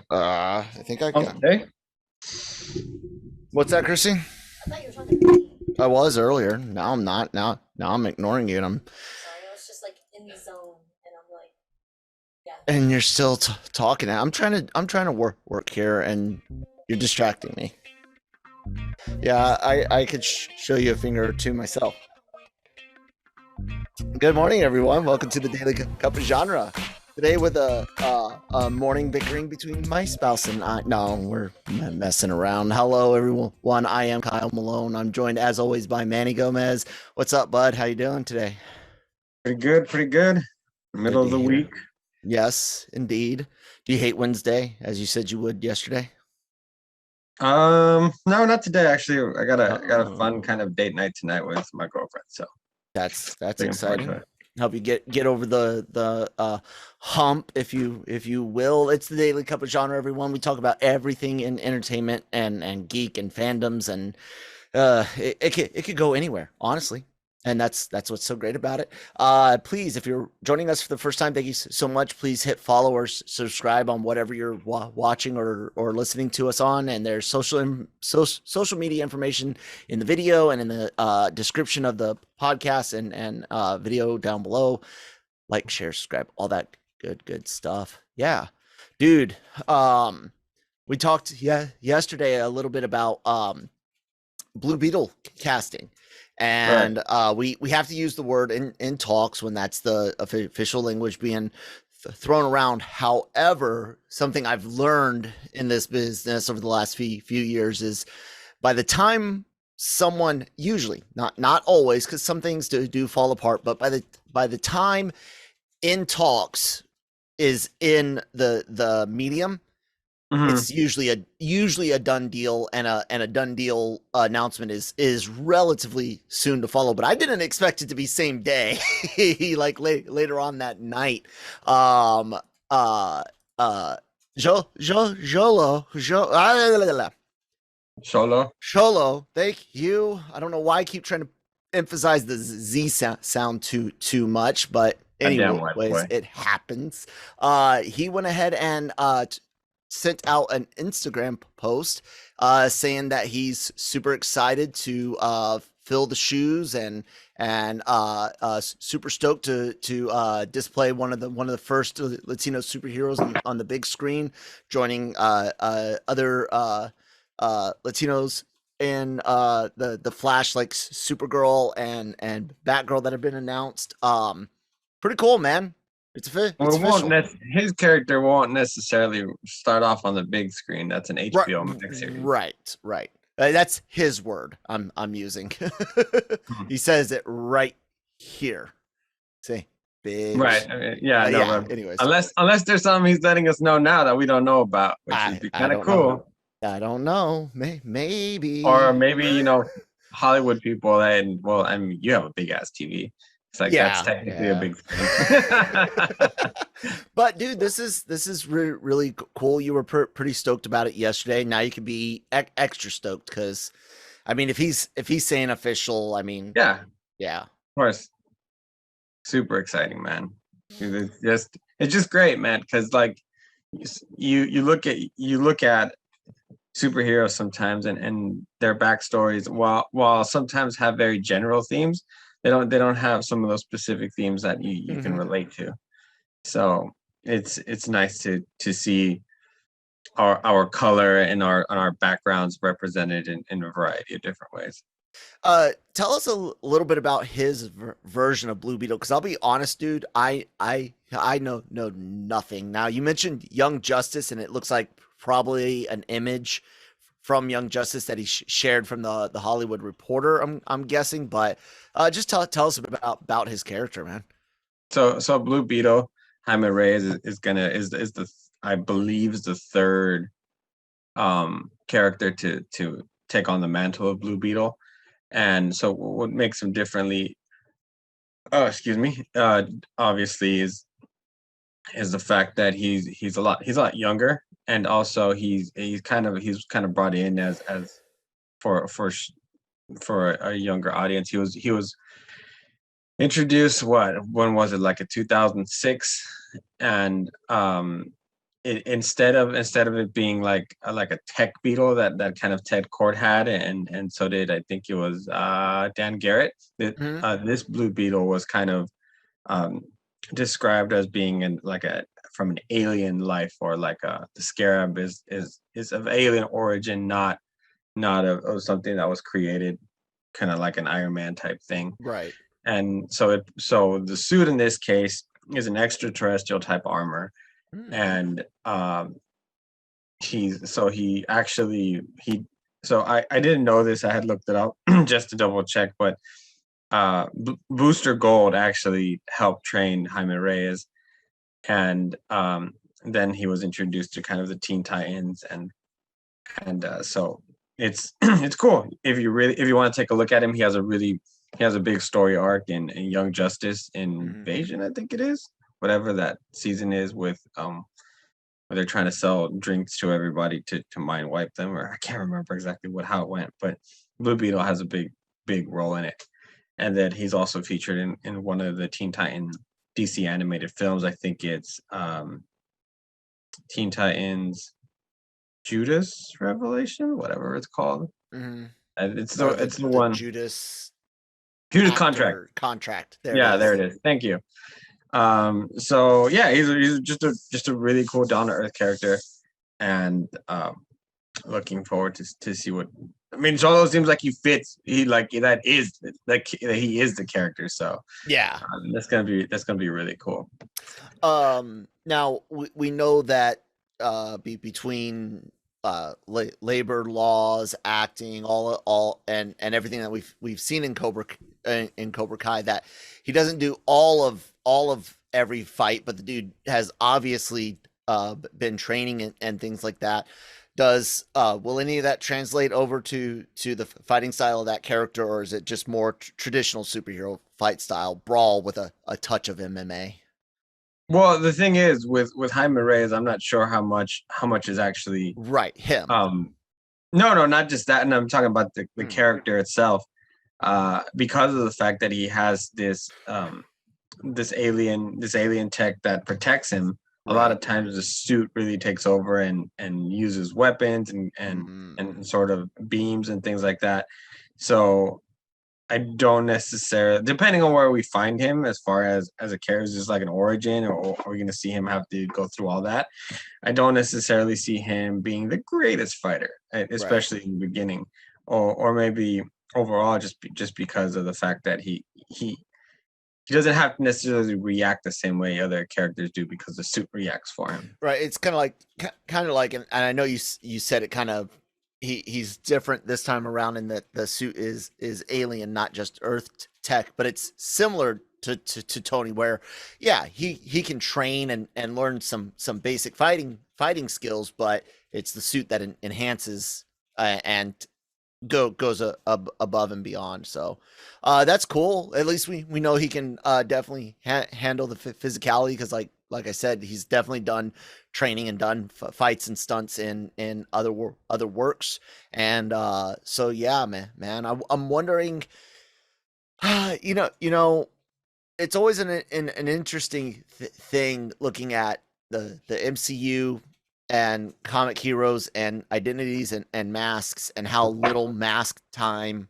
I think I can. Okay. What's that, Chrissy? I thought you were talking to me. I was earlier. Now I'm not. Now I'm ignoring you, and Sorry, I was just like in the zone, and I'm like, yeah. and you're still talking. I'm trying to work here, and you're distracting me. Yeah, I could show you a finger or two myself. Good morning, everyone. Welcome to the Daily Cup of Genre. Today with a morning bickering between my spouse and I. No, we're messing around. Hello, everyone. I am Kyle Malone. I'm joined, as always, by Manny Gomez. What's up, bud? How you doing today? Pretty good, pretty good. Middle of the week. Yes, indeed. Do you hate Wednesday, as you said you would yesterday? No, not today. Actually, I got a fun kind of date night tonight with my girlfriend. So that's looking forward to exciting. it. Help you get over the hump, if you will. It's the Daily Cup of Genre, everyone. We talk about everything in entertainment and geek and fandoms, and it could go anywhere, honestly. And that's what's so great about it. Please, if you're joining us for the first time, thank you so much. Please hit follow or subscribe on whatever you're watching or listening to us on. And there's social media information in the video and in the description of the podcast and video down below. Like, share, subscribe, all that good stuff. Yeah, dude. We talked yesterday a little bit about Blue Beetle casting. And we have to use the word in talks when that's the official language being thrown around. However, something I've learned in this business over the last few years is by the time someone, usually not always, because some things do fall apart, but by the time in talks is in the medium, it's usually a done deal, and a done deal announcement is relatively soon to follow. But I didn't expect it to be same day, like later on that night. Xolo, thank you. I don't know why I keep trying to emphasize the Z sound too much, but anyways, it happens. He went ahead and sent out an Instagram post saying that he's super excited to fill the shoes and super stoked to display one of the first Latino superheroes on the big screen, joining other Latinos in the Flash, like Supergirl and Batgirl, that have been announced. Pretty cool, man. It's official. His character won't necessarily start off on the big screen. That's an HBO Max series. Right. That's his word I'm using. He says it right here. See, big. Right. I mean, yeah. Anyways, unless there's something he's letting us know now that we don't know about, which would be kind of cool. I don't know. Maybe. Or maybe Hollywood people. And I mean, you have a big ass TV. It's like that's technically a big thing. But dude, this is really cool. You were pretty stoked about it yesterday. Now you can be extra stoked, because I mean, if he's saying official, I mean, yeah, of course, super exciting, man. It's just great, man, because like you look at superheroes sometimes and their backstories, while sometimes have very general themes, they don't have some of those specific themes that you can relate to. So it's nice to see our color and our backgrounds represented in a variety of different ways. Tell us a little bit about his version of Blue Beetle, because I'll be honest, dude, I know nothing. Now, you mentioned Young Justice, and it looks like probably an image from Young Justice that he shared from the Hollywood Reporter, I'm guessing, but just tell us about his character, man. So Blue Beetle, Jaime Reyes is the I believe is the third character to take on the mantle of Blue Beetle. And so what makes him differently, obviously is the fact that he's a lot younger, and also he's kind of brought in as for a younger audience. He was introduced, when was it, like a 2006, and instead of it being like a tech beetle that kind of Ted Kord had, and so did, I think it was Dan Garrett. This Blue Beetle was kind of described as being from an alien life, or like the scarab is of alien origin, not of something that was created, kind of like an Iron Man type thing. Right. And so the suit in this case is an extraterrestrial type armor. And I didn't know this. I had looked it up just to double check, but Booster Gold actually helped train Jaime Reyes, and then he was introduced to kind of the Teen Titans, and so it's it's cool. If you want to take a look at him, he has a big story arc in Young Justice Invasion, I think it is, whatever that season is, with where they're trying to sell drinks to everybody to mind wipe them, or I can't remember exactly how it went, but Blue Beetle has a big role in it. And then he's also featured in one of the Teen Titan DC animated films. I think it's Teen Titans Judas Revelation, whatever it's called. It's the one Judas Contract. There it is. Thank you. So yeah, he's just a really cool down to earth character, and looking forward to see what. I mean, Xolo seems like he fits. He he is the character. So yeah, that's gonna be really cool. Now we know that between labor laws, acting, all and everything that we've seen in Cobra Kai, that he doesn't do all of every fight, but the dude has obviously been training and things like that. Will any of that translate over to the fighting style of that character, or is it just more traditional superhero fight style brawl with a touch of MMA? Well, the thing is with Jaime Reyes, I'm not sure how much is actually right him. No, not just that, and I'm talking about the character itself, because of the fact that he has this alien tech that protects him. A lot of times the suit really takes over and uses weapons and sort of beams and things like that. So I don't necessarily, depending on where we find him as far as a character, just like an origin, or we're going to see him have to go through all that. I don't necessarily see him being the greatest fighter, especially in the beginning, or maybe overall just because of the fact that he doesn't have to necessarily react the same way other characters do, because the suit reacts for him. Right. It's kind of like, and I know you said it kind of, he's different this time around in that the suit is alien, not just Earth tech, but it's similar to Tony, where he can train and learn some basic fighting skills, but it's the suit that enhances and goes above and beyond. So that's cool. At least we know he can definitely handle the physicality, because like I said, he's definitely done training and done fights and stunts in other works. And so yeah, man, I'm wondering, you know, it's always an interesting thing looking at the MCU and comic heroes and identities and masks, and how little mask time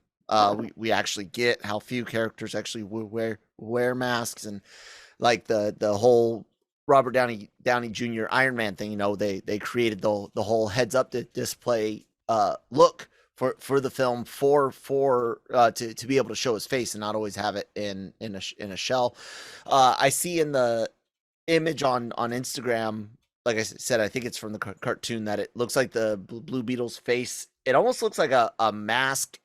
we actually get, how few characters actually wear masks, and like the whole Robert Downey Jr. Iron Man thing. You know, they created the whole heads up display look for the film to be able to show his face and not always have it in a shell. I see in the image on Instagram, like I said, I think it's from the cartoon, that it looks like the Blue Beetle's face. It almost looks like a mask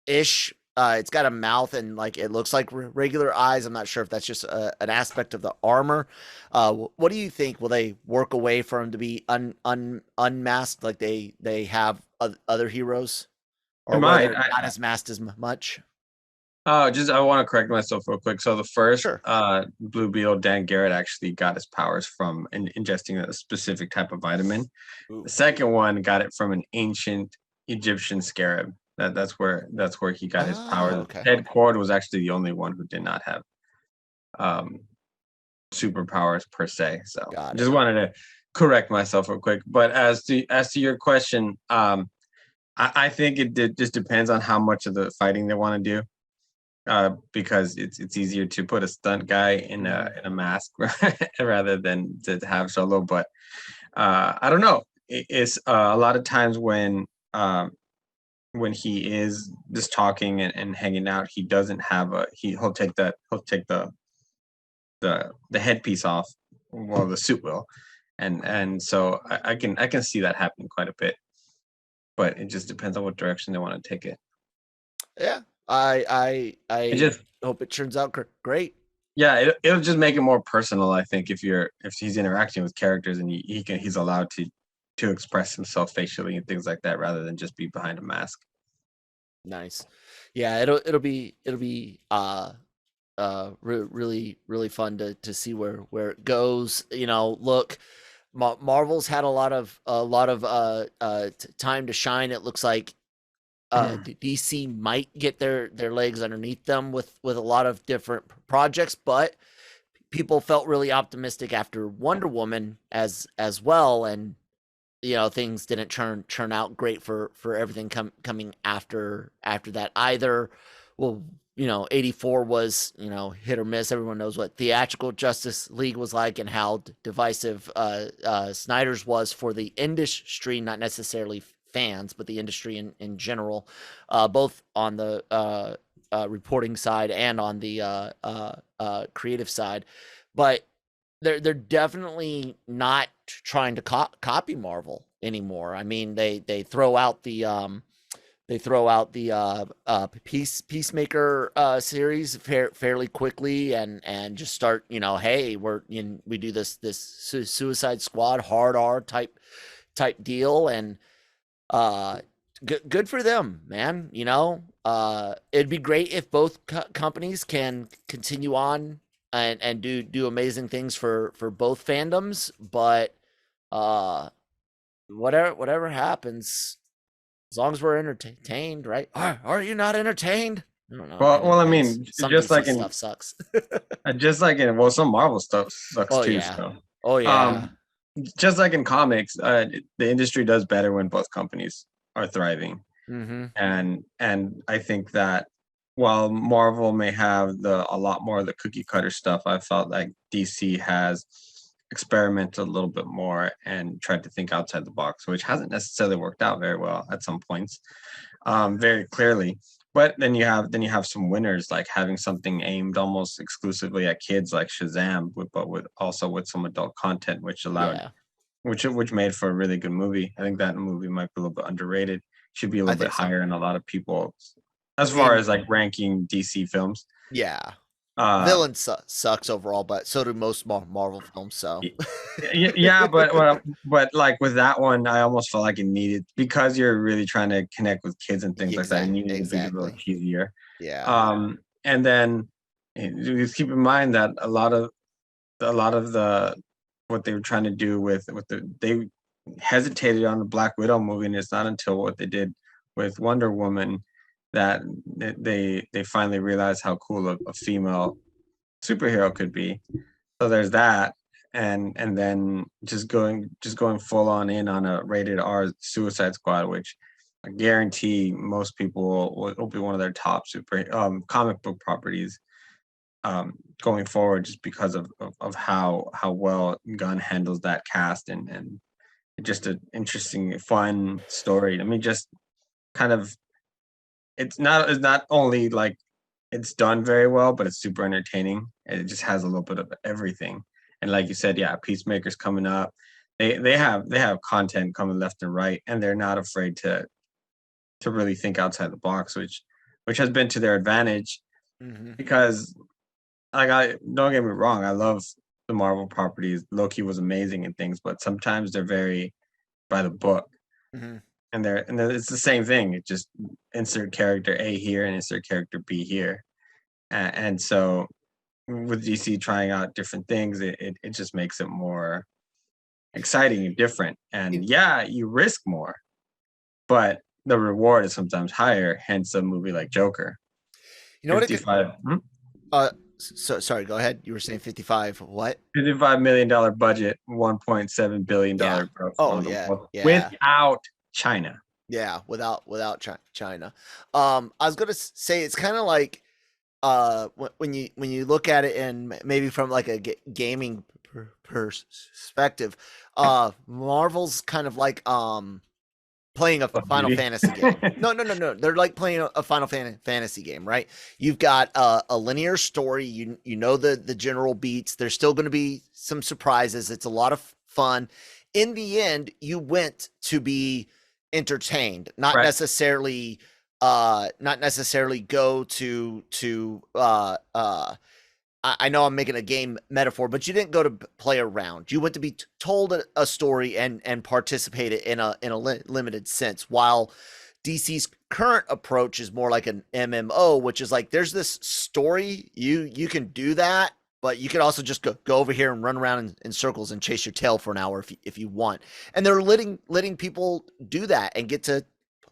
ish. It's got a mouth and like it looks like regular eyes. I'm not sure if that's just an aspect of the armor. What do you think? Will they work a way for him to be unmasked like they have other heroes, or not as masked as much? I want to correct myself real quick. So the first Blue Beetle, Dan Garrett, actually got his powers from ingesting a specific type of vitamin. Ooh. The second one got it from an ancient Egyptian scarab. That's where he got his powers. Okay. Ted Kord was actually the only one who did not have superpowers per se. So just wanted to correct myself real quick. But as to your question, I think just depends on how much of the fighting they want to do. Because it's easier to put a stunt guy in a mask rather than to have Xolo. But I don't know. It's a lot of times when he is just talking and hanging out, he doesn't have he'll take the headpiece off. Well, the suit will, and so I can see that happening quite a bit. But it just depends on what direction they want to take it. Yeah, I just hope it turns out great. Yeah, it'll just make it more personal. I think if he's interacting with characters and he's allowed to express himself facially and things like that rather than just be behind a mask. Nice. Yeah, it'll be really fun to see where it goes. Look, Marvel's had a lot of time to shine. It looks like DC might get their legs underneath them with a lot of different projects, but people felt really optimistic after Wonder Woman as well, and things didn't turn out great for everything coming after that either. Well, 84 was hit or miss. Everyone knows what theatrical Justice League was like and how divisive Snyder's was for the industry, not necessarily fans, but the industry in general, both on the reporting side and on the creative side. But they're definitely not trying to copy Marvel anymore. I mean, they throw out the Peacemaker series fairly quickly and just start, hey, we do this Suicide Squad hard R type deal, and good for them, man. It'd be great if both companies can continue on and do amazing things for both fandoms, but whatever happens, as long as we're entertained, right? Are you not entertained? I don't know. Well, I mean, some just like stuff sucks. just like some Marvel stuff sucks too. Yeah. So. Oh yeah. Just like in comics, the industry does better when both companies are thriving. Mm-hmm. And I think that while Marvel may have a lot more of the cookie cutter stuff, I felt like DC has experimented a little bit more and tried to think outside the box, which hasn't necessarily worked out very well at some points, very clearly. But then you have some winners, like having something aimed almost exclusively at kids, like Shazam, but with some adult content, which allowed, which made for a really good movie. I think that movie might be a little bit underrated. Should be a little bit higher in a lot of people, as far as like ranking DC films. Yeah. Villain sucks overall, but so do most Marvel films. So yeah, but like with that one, I almost felt like it needed, because you're really trying to connect with kids and things like that. It needed to be a little cheesier. Yeah. And then just keep in mind that a lot of the what they were trying to do they hesitated on the Black Widow movie, and it's not until what they did with Wonder Woman that they finally realized how cool a female superhero could be. So there's that, and then just going full on in on a rated R Suicide Squad, which I guarantee most people will be one of their top comic book properties going forward, just because of how well Gunn handles that cast and just an interesting, fun story. I mean, just kind of, it's not only like it's done very well, but it's super entertaining. It just has a little bit of everything. And like you said, yeah, Peacemaker's coming up. They have content coming left and right, and they're not afraid to really think outside the box, which has been to their advantage. Mm-hmm. Because don't get me wrong, I love the Marvel properties. Loki was amazing and things, but sometimes they're very by the book. Mm-hmm. And it's the same thing. It just insert character A here and insert character B here. And so with DC trying out different things, it just makes it more exciting and different. And yeah, you risk more, but the reward is sometimes higher, hence a movie like Joker. You know 55. So sorry, go ahead. You were saying 55. What? $55 million budget, $1.7 billion Yeah. gross Oh, on the yeah, world yeah. without China. Yeah, without China. I was gonna say it's kind of like when you look at it and maybe from like a gaming perspective, Marvel's kind of like playing a Final Fantasy game. No. They're like playing a Final Fantasy game, right? You've got a linear story. You know the general beats. There's still going to be some surprises. It's a lot of fun. In the end, you went to be entertained, not Right. necessarily go to I know I'm making a game metaphor, but you didn't go to play around. You went to be told a story and participate in a limited sense. While DC's current approach is more like an MMO, which is like there's this story, you can do that, but you could also just go over here and run around in circles and chase your tail for an hour if you want. And they're letting people do that and get to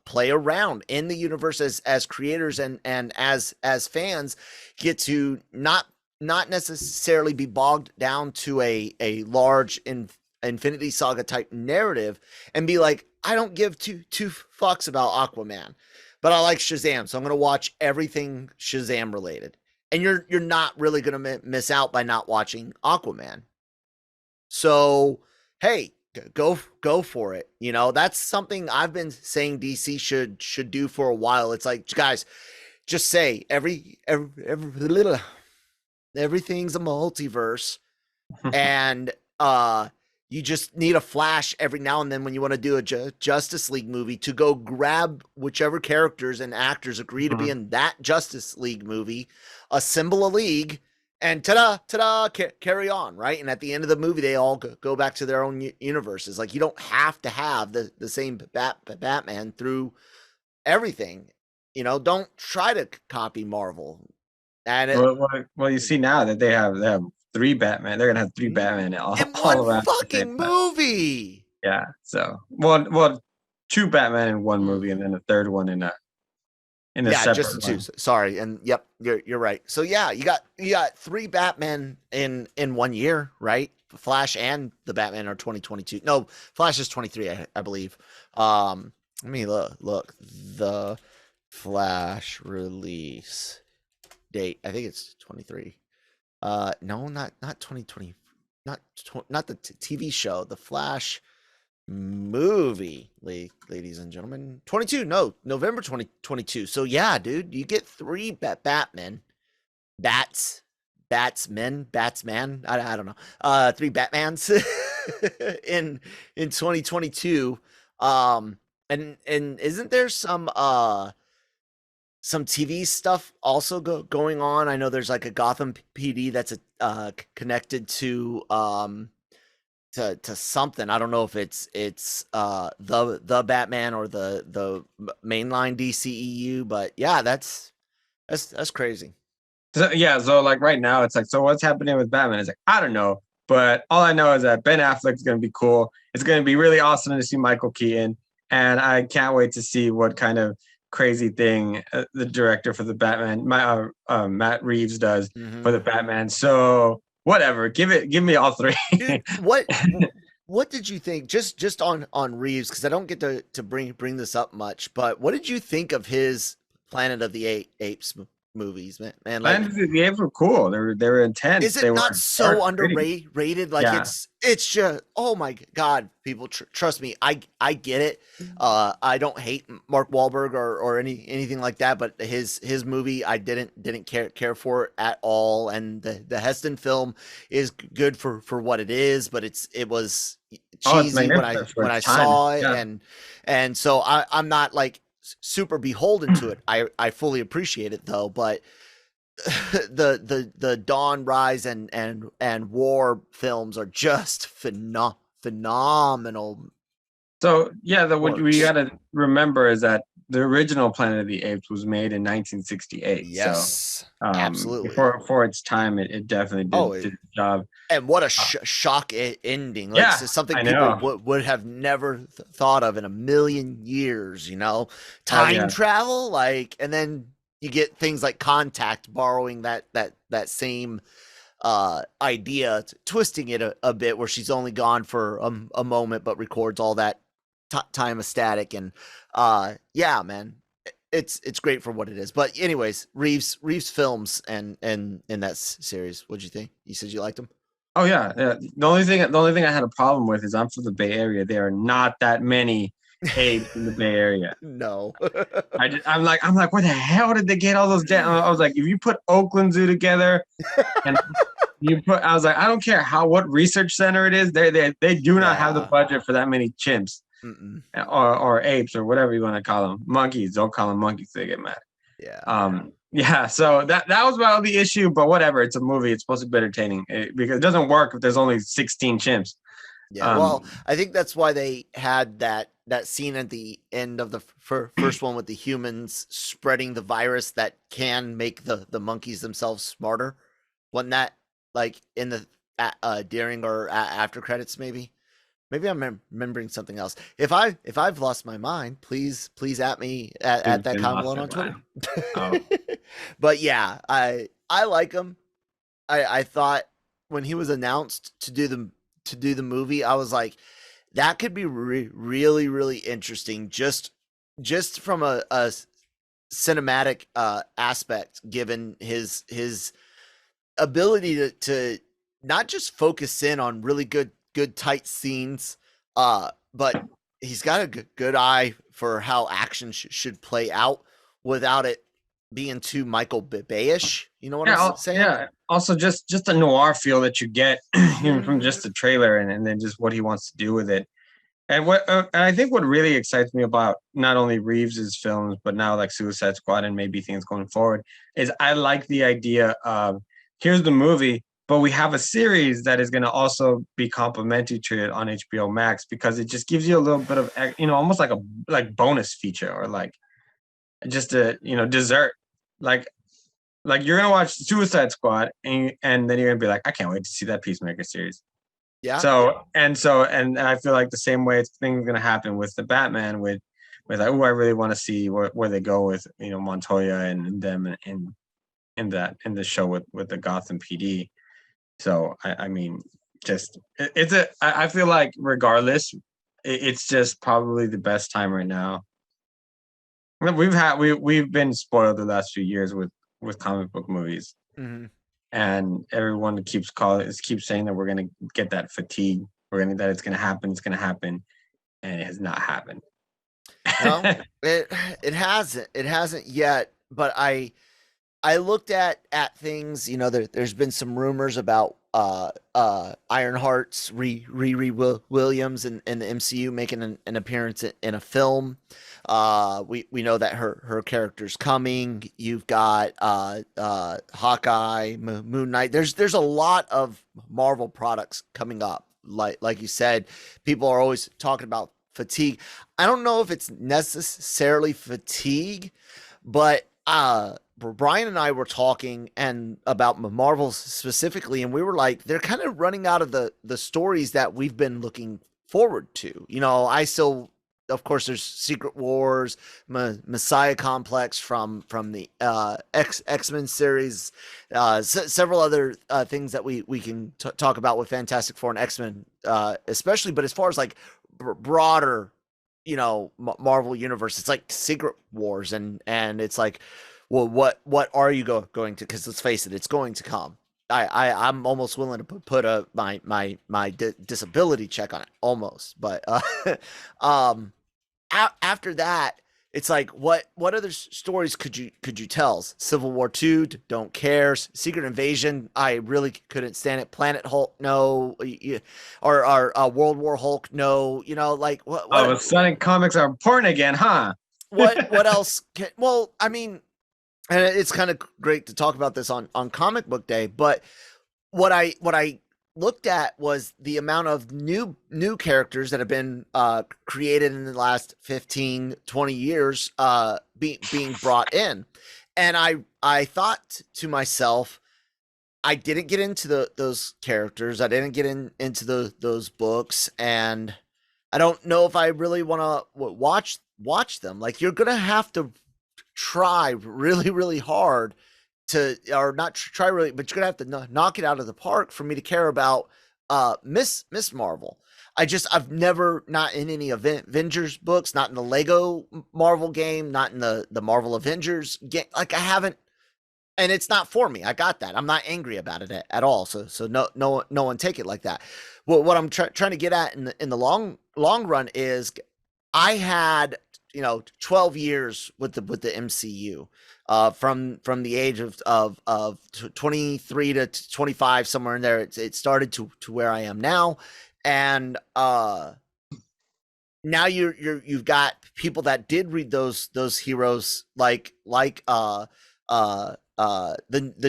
play around in the universe as creators and as fans get to not necessarily be bogged down to a large Infinity Saga type narrative and be like, I don't give two fucks about Aquaman, but I like Shazam, so I'm going to watch everything Shazam related. And you're not really going to miss out by not watching Aquaman. So, hey, go for it. You know, that's something I've been saying DC should do for a while. It's like, guys, just say every little everything's a multiverse and you just need a Flash every now and then when you want to do a Justice League movie to go grab whichever characters and actors agree to be in that Justice League movie, assemble a league, and ta-da, carry on, right? And at the end of the movie, they all go back to their own universes. Like, you don't have to have the same Batman through everything. You know, don't try to copy Marvel. And well, you see now that they have 3 Batman. They're gonna have 3 Batman all one around fucking movie. Yeah. So well, 2 Batman in one movie, and then a third one in a separate just the 2. Sorry, and yep, you're right. So yeah, you got 3 Batman in 1 year, right? Flash and the Batman are 2022. No, Flash is 23, I believe. Let me look the Flash release date. I think it's 23. No, not 2020. Not the TV show. The Flash movie, ladies and gentlemen. 22. No, November 2022. So yeah, dude, you get 3 Batman. Batsman. I don't know. 3 Batmans in 2022. And isn't there some TV stuff also going on? I know there's like a Gotham PD that's connected to something. I don't know if it's the Batman or the mainline DCEU, but yeah, that's crazy. So, yeah, so like right now it's like, so what's happening with Batman? It's like, I don't know, but all I know is that Ben Affleck's going to be cool. It's going to be really awesome to see Michael Keaton, and I can't wait to see what kind of crazy thing the director for the Batman, Matt Reeves, does for the Batman. So whatever, give me all 3. Dude, what did you think? Just on Reeves, because I don't get to bring this up much, but what did you think of his Planet of the Apes movies, man? Like, Planet of the Apes were cool. They were intense. Is it not so underrated? Like, yeah. It's just, oh my God, people, trust me, I get it. I don't hate Mark Wahlberg or anything like that, but his movie I didn't care for at all. And the Heston film is good for what it is, but it was cheesy when I saw it, yeah. and so I'm not like super beholden to it. I fully appreciate it though, but the Dawn, Rise, and War films are just phenomenal. So yeah, what we got to remember is that the original Planet of the Apes was made in 1968. Yes, so, absolutely. For its time, it definitely did the job. And what a shock ending! Like, yeah, something people would have never thought of in a million years. You know, time travel, like, and then you get things like Contact borrowing that same idea, twisting it a bit, where she's only gone for a moment but records all that time of static. And yeah, man, it's great for what it is. But anyways, Reeves films and in that series, what'd you think? You said you liked them. Oh yeah. The only thing I had a problem with is I'm from the Bay Area. There are not that many apes in the Bay Area. No. I'm like, where the hell did they get all those? I was like, if you put Oakland Zoo together, and I was like, I don't care what research center it is, they do not have the budget for that many chimps. Or apes, or whatever you want to call them. Monkeys. Don't call them monkeys, they get mad. Yeah. So that was about the issue, but whatever. It's a movie. It's supposed to be entertaining, because it doesn't work if there's only 16 chimps. Yeah. Well, I think that's why they had that scene at the end of the first one with the humans spreading the virus that can make the monkeys themselves smarter. Wasn't that like in the during or after credits? Maybe I'm remembering something else. If I've lost my mind, please at me at that comment on Twitter. Oh. But yeah, I like him. I thought when he was announced to do the movie, I was like, that could be really, really interesting. Just from a cinematic aspect, given his ability to not just focus in on really good tight scenes, but he's got a good eye for how action should play out without it being too Michael Bay-ish. You know what I'm saying? Yeah. Also, just the noir feel that you get from just the trailer, and then just what he wants to do with it. And and I think what really excites me about not only Reeves's films, but now like Suicide Squad and maybe things going forward, is I like the idea of, here's the movie, but we have a series that is going to also be complementary to it on HBO Max, because it just gives you a little bit of, almost like a bonus feature, or like just a dessert. Like you're gonna watch Suicide Squad, and then you're gonna be like, I can't wait to see that Peacemaker series. Yeah. So I feel like the same way things gonna happen with the Batman, with like, I really want to see where they go with Montoya and them in the show with the Gotham PD. So I mean, I feel like regardless, it's just probably the best time right now. We've been spoiled the last few years with comic book movies, and everyone keeps saying that we're gonna get that fatigue, that it's gonna happen, and it has not happened. No, it hasn't yet. But I looked at things. There's been some rumors about Ironheart's Riri Williams in the MCU making an appearance in a film. We know that her character's coming. You've got Hawkeye, Moon Knight. There's a lot of Marvel products coming up. Like you said, people are always talking about fatigue. I don't know if it's necessarily fatigue, but Brian and I were talking and about Marvel specifically, and we were like, they're kind of running out of the stories that we've been looking forward to. I still, of course, there's Secret Wars, Messiah Complex from the X-Men series, several other things that we can talk about with Fantastic Four and X-Men, especially. But as far as like broader, Marvel universe, it's like Secret Wars, and it's like, well, what are you going to? Because let's face it, it's going to come. I'm almost willing to put my disability check on it, almost. But after that, it's like, what other stories could you tell? Civil War 2, don't care. Secret Invasion, I really couldn't stand it. Planet Hulk, no. Or World War Hulk, no. Like what? Oh, Sonic comics are important again, huh? What else? Well, I mean, and it's kind of great to talk about this on Comic Book Day, but what I looked at was the amount of new characters that have been created in the last 15, 20 years being brought in. And I thought to myself, I didn't get into those characters. I didn't get into those books, and I don't know if I really want to watch them. Like, you're going to have to try really, really hard or not try really, but you're gonna have to knock it out of the park for me to care about Miss Marvel. I've never, not in any Avengers books, not in the Lego Marvel game, not in the Marvel Avengers game. Like I haven't, and it's not for me. I got that. I'm not angry about it at all. So no one take it like that. Well, what I'm trying to get at in the long run is I had 12 years with the MCU, from the age of 23 to 25, somewhere in there. It started to where I am now, and now you've got people that did read those heroes, like the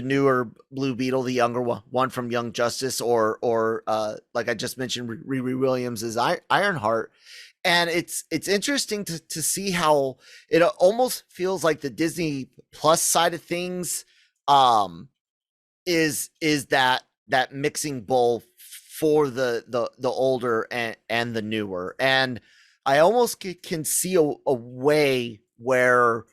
newer Blue Beetle, the younger one from Young Justice, or like I just mentioned, Riri Williams' Ironheart. And it's interesting to see how it almost feels like the Disney Plus side of things is that mixing bowl for the older and the newer. And I almost can see a way where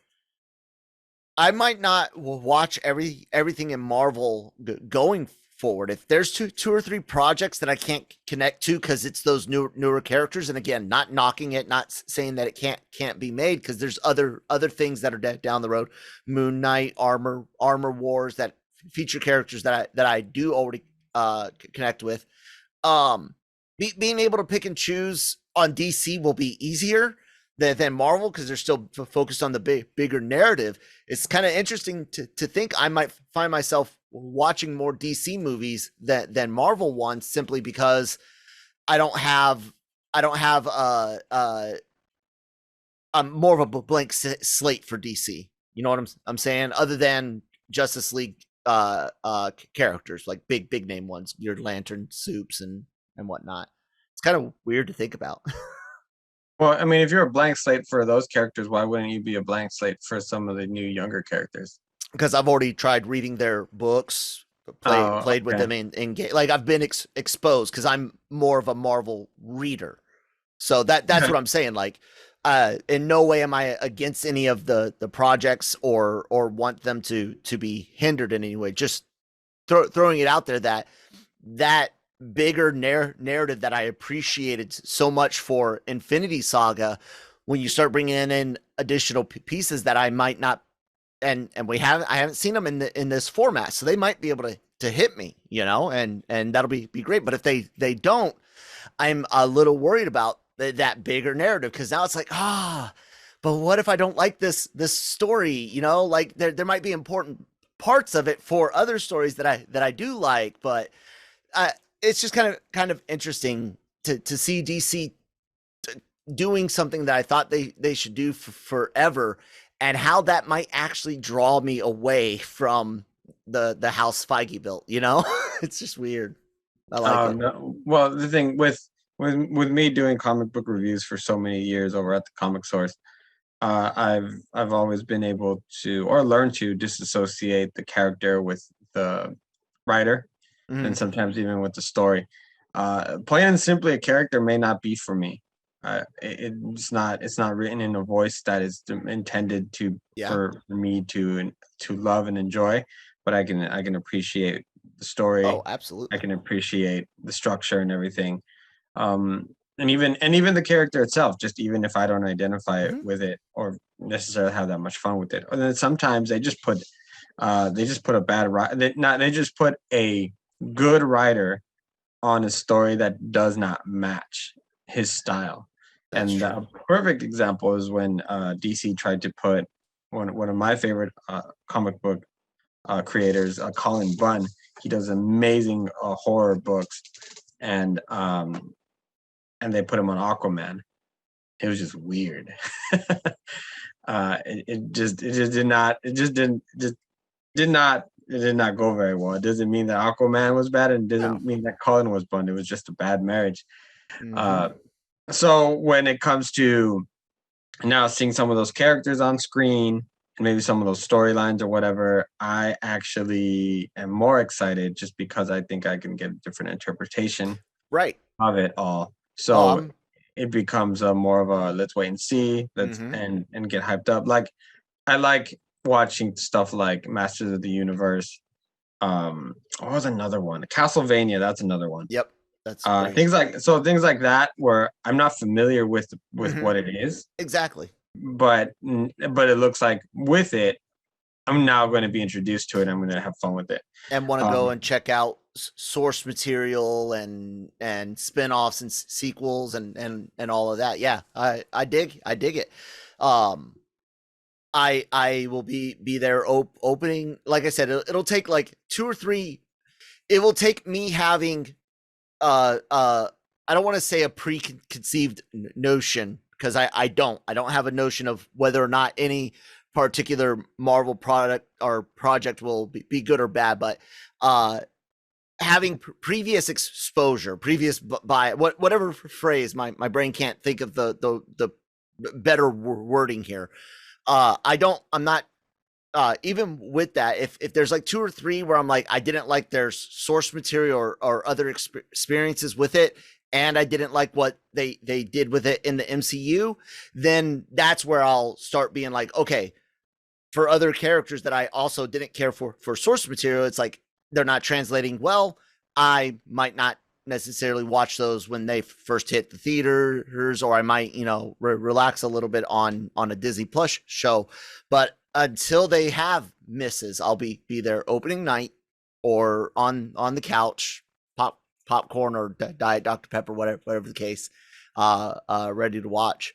I might not watch everything in Marvel going forward. If there's two or three projects that I can't connect to because it's those newer characters, and again, not knocking it, not saying that it can't be made, because there's other things that are down the road, Moon Knight, Armor Wars, that feature characters that I do already connect with. Being able to pick and choose on DC will be easier than Marvel, because they're still focused on the bigger narrative. It's kind of interesting to think I might find myself watching more DC movies than Marvel ones, simply because I don't have I'm more of a blank slate for DC. You know what I'm saying? Other than Justice League characters, like big name ones, your Lantern Soups and whatnot. It's kind of weird to think about. Well, I mean, if you're a blank slate for those characters, why wouldn't you be a blank slate for some of the new younger characters? Because I've already tried reading their books, played with them in game. Like I've been exposed, because I'm more of a Marvel reader. So that's what I'm saying. Like, in no way am I against any of the projects or want them to be hindered in any way. Just throwing it out there that bigger narrative that I appreciated so much for Infinity Saga, when you start bringing in additional pieces that I might not, and I haven't seen them in this format, so they might be able to hit me, and that'll be great. But if they don't, I'm a little worried about that bigger narrative, because now it's like, but what if I don't like this story? Like there might be important parts of it for other stories that I do like, but it's just kind of interesting to see DC doing something that I thought they should do forever, and how that might actually draw me away from the house Feige built. It's just weird. I like it. No. Well, the thing with me doing comic book reviews for so many years over at the Comic Source, I've always been able to, or learned to, disassociate the character with the writer, and sometimes even with the story. Plain and simply, a character may not be for me. It's not written in a voice that is intended for me to love and enjoy, but I can appreciate the story. Oh, absolutely. I can appreciate the structure and everything. And even the character itself, just even if I don't identify with it or necessarily have that much fun with it. Or then sometimes they just put a bad writer. They just put a good writer on a story that does not match his style. That's and a perfect example is when DC tried to put one of my favorite comic book creators, Colin Bunn. He does amazing horror books, and they put him on Aquaman. It was just weird. It did not go very well. It doesn't mean that Aquaman was bad, and it doesn't mean that Colin was bummed. It was just a bad marriage. So when it comes to now seeing some of those characters on screen and maybe some of those storylines or whatever, I actually am more excited, just because I think I can get a different interpretation of it all. So it becomes more of a let's wait and see, and get hyped up. Like I like watching stuff like Masters of the Universe. What was another one? Castlevania. That's another one. Yep, that's great. Things like that where I'm not familiar with what it is, exactly. but it looks like with it, I'm now going to be introduced to it. I'm going to have fun with it and want to go and check out source material and spin-offs and sequels and all of that. Yeah, I dig it. I will be there opening. Like I said, it'll take like 2 or 3. It will take me having I don't want to say a preconceived notion, because I don't have a notion of whether or not any particular Marvel product or project will be good or bad, but having previous exposure, previous whatever phrase, my brain can't think of the better wording here. I'm not even with that, if there's like 2 or 3 where I'm like, I didn't like their source material or other experiences with it, and I didn't like what they did with it in the MCU, then that's where I'll start being like, okay, for other characters that I also didn't care for source material, it's like they're not translating well. I might not necessarily watch those when they first hit the theaters, or I might, relax a little bit on a Disney Plus show. But until they have misses, I'll be there opening night or on the couch, popcorn or Diet Dr. Pepper, whatever the case, ready to watch.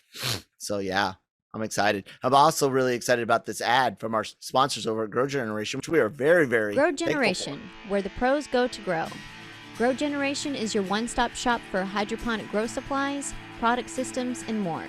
So yeah, I'm excited. I'm also really excited about this ad from our sponsors over at Grow Generation, which we are very, very Grow Generation, where the pros go to grow. Grow Generation is your one-stop shop for hydroponic grow supplies, product systems, and more.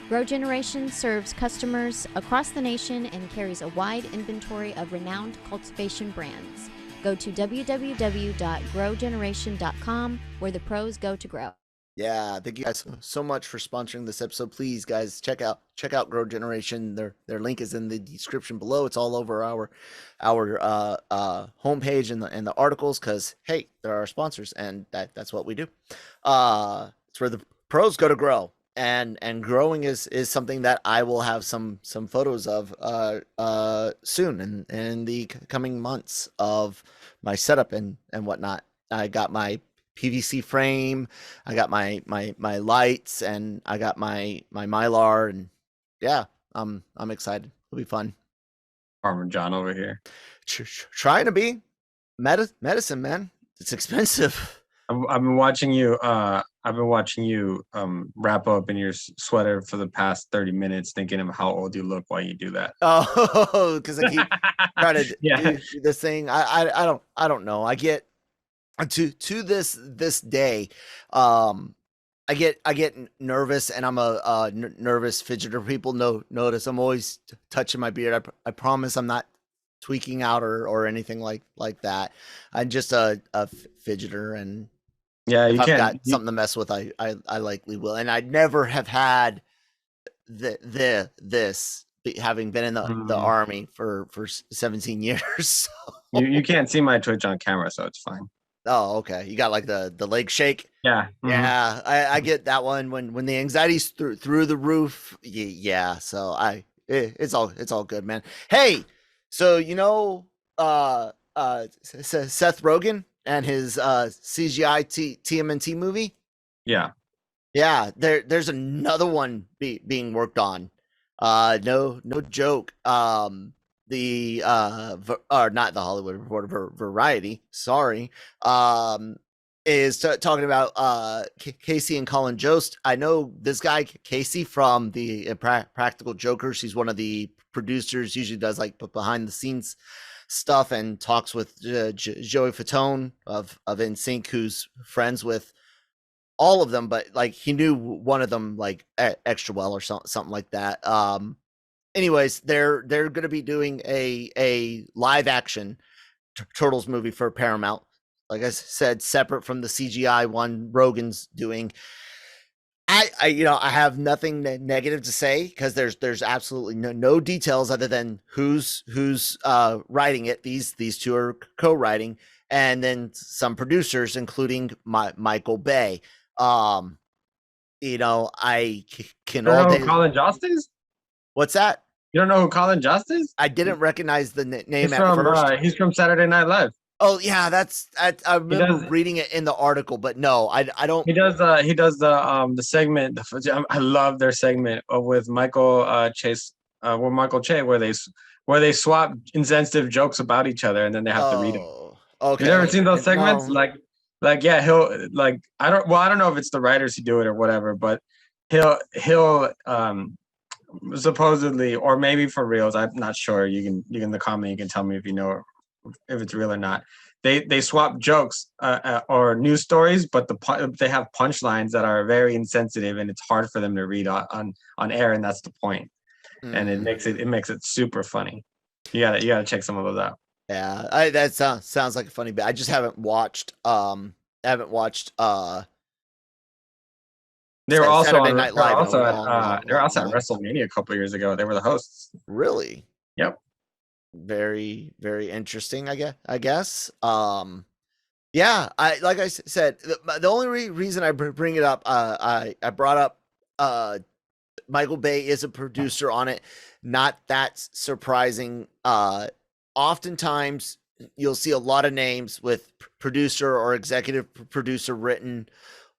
Grow Generation serves customers across the nation and carries a wide inventory of renowned cultivation brands. Go to www.growgeneration.com, where the pros go to grow. Yeah, thank you guys so much for sponsoring this episode. Please, guys, check out Grow Generation. Their link is in the description below. It's all over our homepage and the articles, because hey, they're our sponsors, and that's what we do. It's where the pros go to grow, and growing is something that I will have some photos of soon in the coming months of my setup and whatnot. I got my PVC frame, I got my lights, and I got my Mylar, and yeah, I'm excited. It'll be fun. Farmer John over here. Trying to be medicine, man. It's expensive. I've been watching you. Wrap up in your sweater for the past 30 minutes, thinking of how old you look while you do that. Oh, because I keep trying to do this thing. I don't know. I get to this day, I get nervous, and I'm a nervous fidgeter. People notice I'm always touching my beard. I promise I'm not tweaking out or anything like that. I'm just a fidgeter, and yeah, if I've got something to mess with, I likely will. And I never have had this, having been in the army for 17 years. So. You can't see my Twitch on camera, so it's fine. Oh, okay. You got like the leg shake. Yeah. Mm-hmm. Yeah. I get that one when the anxiety's through the roof. Yeah. So it's all good, man. Hey, so Seth Rogen and his CGI Tmnt movie. Yeah. Yeah. There's another one being worked on. No joke. The not the Hollywood Reporter, Variety, sorry, is talking about Casey and Colin Jost. I know this guy Casey from the Practical Jokers. He's one of the producers, usually does like behind the scenes stuff, and talks with Joey Fatone of NSYNC, who's friends with all of them, but like he knew one of them like extra well or something like that. Anyways, they're going to be doing a live action Turtles movie for Paramount. Like I said, separate from the CGI one Rogen's doing. I have nothing negative to say, because there's absolutely no details other than who's writing it. These two are co-writing, and then some producers, including Michael Bay. I can all day. Colin Jost is? What's that? You don't know who Colin Jost is? I didn't recognize the name He's at first. He's from Saturday Night Live. Oh yeah, I remember reading it in the article, but no, I don't. He does the segment. I love their segment with Michael Chase, where they swap insensitive jokes about each other, and then they have to read them. Okay. You never seen those segments? No. Like yeah, he'll like I don't know if it's the writers who do it or whatever, but he'll supposedly, or maybe for reals, I'm not sure. You can in the comment, you can tell me if you know if it's real or not. They swap jokes or news stories, but they have punchlines that are very insensitive, and it's hard for them to read on air, and that's the point. And it makes it super funny. You gotta check some of those out. Yeah, that sounds like a funny bit. I just haven't watched. They were also Saturday on Night Live. They were also at long WrestleMania a couple years ago. They were the hosts. Really? Yep. Very, very interesting. I guess. Yeah. Like I said, the only reason I bring it up, I brought up Michael Bay is a producer on it. Not that surprising. Oftentimes you'll see a lot of names with producer or executive producer written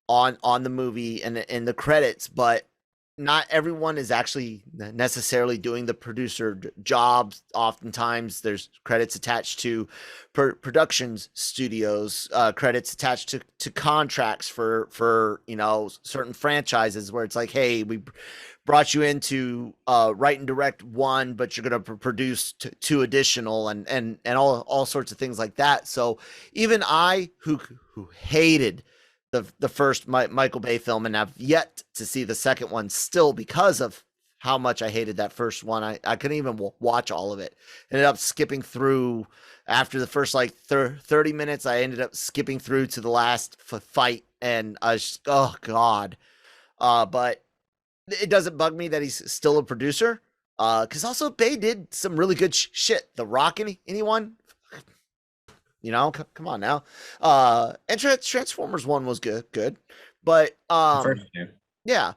on the movie and in the credits, but not everyone is actually necessarily doing the producer jobs. Oftentimes there's credits attached to productions studios, credits attached to contracts for certain franchises where it's like, hey, we brought you in to write and direct one, but you're going to produce two additional and all sorts of things like that. So even I, who hated the first Michael Bay film and have yet to see the second one still because of how much I hated that first one. I couldn't even watch all of it. Ended up skipping through after the first 30 minutes. I ended up skipping through to the last fight, and I was just, oh God. But it doesn't bug me that he's still a producer. Cause also Bay did some really good shit. The Rock, anyone? Come on now. And Transformers 1 was good. But yeah.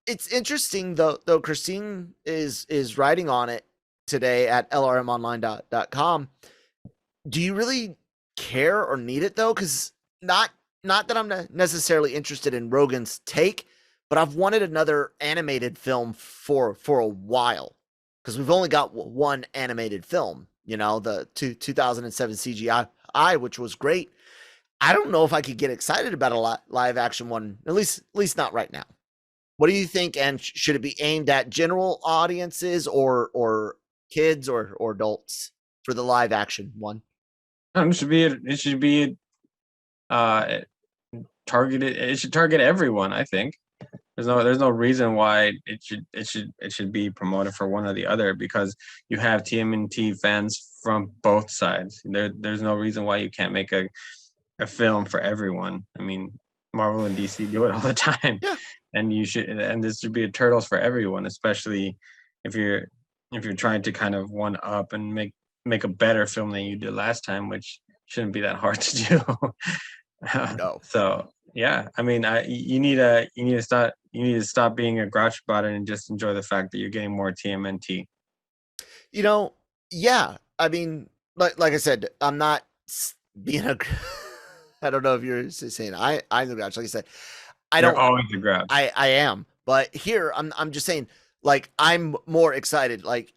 It's interesting though Christine is writing on it today at LRMonline.com. Do you really care or need it though? Cause not that I'm necessarily interested in Rogen's take, but I've wanted another animated film for a while. Cause we've only got one animated film. The 2007 CGI, which was great. I don't know if I could get excited about a live action one, at least not right now. What do you think? And should it be aimed at general audiences or kids or adults for the live action one? It should be targeted. It should target everyone, I think. There's no reason why it should be promoted for one or the other, because you have TMNT fans from both sides. There's no reason why you can't make a film for everyone. I mean, Marvel and DC do it all the time. Yeah. And this should be a Turtles for everyone, especially if you're trying to kind of one up and make a better film than you did last time, which shouldn't be that hard to do. No. So yeah, I mean, you need to stop being a grouch about it and just enjoy the fact that you're getting more TMNT. Yeah. I mean, like I said, I'm not being a. I don't know if you're saying I'm the grouch. Like I said, You're always a grouch. I am, but here I'm just saying, like, I'm more excited. Like,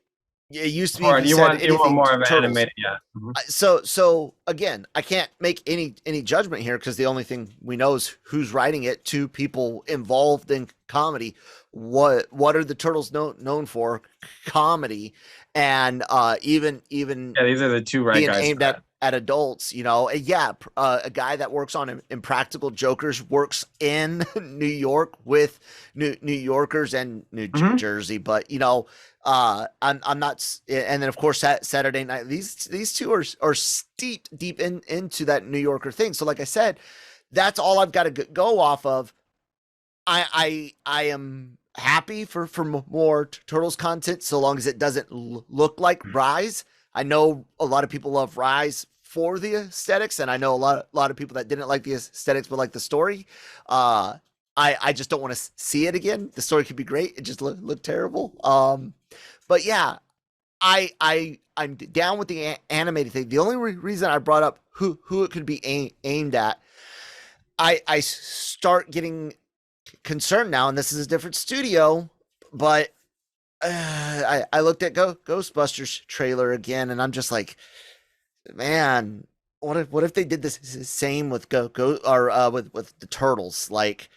it used to be. You want more of an animated, yeah. Mm-hmm. So again, I can't make any judgment here because the only thing we know is who's writing it. Two people involved in comedy. What are the Turtles known for? Comedy, and even these are the two right being guys aimed at adults. A guy that works on Impractical Jokers works in New York with New Yorkers and New Jersey, but I'm not. And then of course Saturday Night, these two are steeped deep into that New Yorker thing. So like I said, that's all I've got to go off of. I am happy for more Turtles content, so long as it doesn't look like Rise. I know a lot of people love Rise for the aesthetics, and I know a lot of people that didn't like the aesthetics but like the story. I just don't want to see it again. The story could be great. It just looked terrible. But yeah, I'm down with the animated thing. The only reason I brought up who it could be aimed at, I start getting concerned now, and this is a different studio, but I looked at Ghostbusters trailer again, and I'm just like, man, what if they did the same with with the Turtles, like,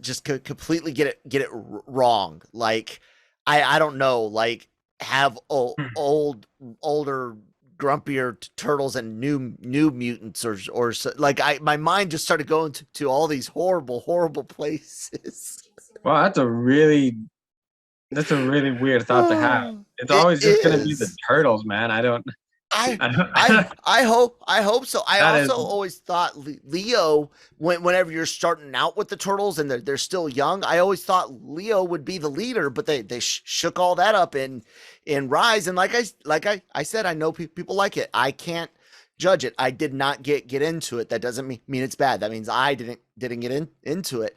just completely get it wrong, like, I don't know, like, have older grumpier turtles and new mutants or so, like, my mind just started going to all these horrible places. Well, that's a really weird thought to have. It's always just gonna be the Turtles, man. I hope so. I always thought Leo, whenever you're starting out with the Turtles and they're still young, I always thought Leo would be the leader, but they shook all that up in Rise, and like I said, I know people like it. I can't judge it. I did not get into it. That doesn't mean it's bad. That means I didn't get into it.